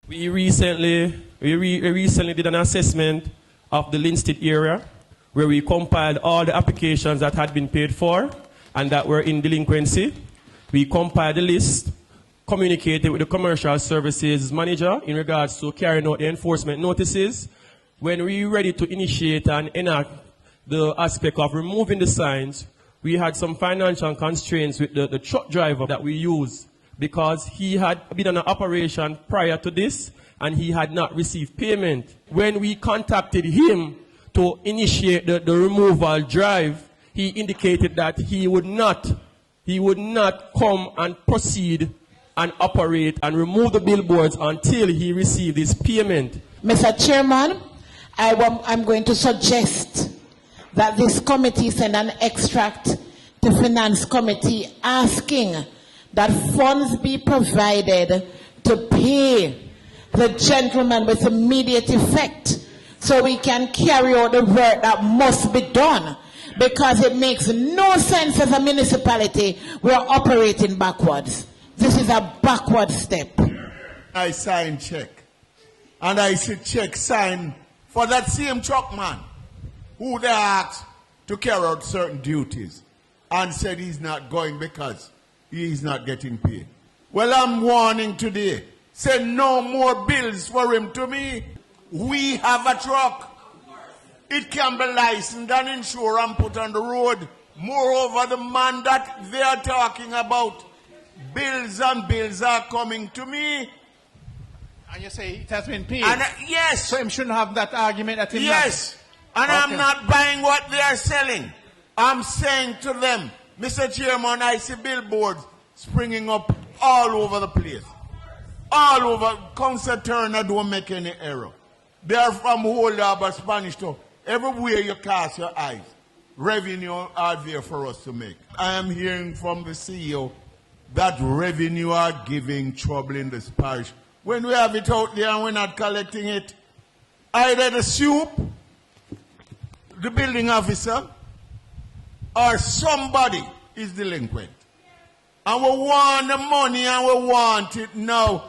We recently did an assessment of the Linstead area where we compiled all the applications that had been paid for and that were in delinquency. We compiled the list, communicated with the commercial services manager in regards to carrying out the enforcement notices. When we were ready to initiate and enact the aspect of removing the signs, we had some financial constraints with the truck driver that we used because he had been on an operation prior to this and he had not received payment. When we contacted him to initiate the removal drive, he indicated that he would not come and proceed and operate and remove the billboards until he received his payment. Mr. Chairman, I'm going to suggest that this committee send an extract to Finance Committee asking that funds be provided to pay the gentleman with immediate effect so we can carry out the work that must be done, because it makes no sense as a municipality we're operating backwards. This is a backward step. I signed check, and I see check signed for that same truck man who they asked to carry out certain duties and said he's not going because he's not getting paid. Well, I'm warning today, say no more bills for him to me. We have a truck. It can be licensed and insured and put on the road. Moreover, the man that they are talking about, bills and bills are coming to me. And you say it has been paid? And, yes. So him shouldn't have that argument that he yes. And okay. I'm not buying what they are selling. I'm saying to them, Mr. Chairman, I see billboards springing up all over the place. All over. Council Turner don't make any error. They are from Old Harbour, Spanish Town. Everywhere you cast your eyes, revenue are there for us to make. I am hearing from the CEO that revenue are giving trouble in this parish. When we have it out there and we're not collecting it, either the soup, the building officer, or somebody is delinquent. And we want the money and we want it now.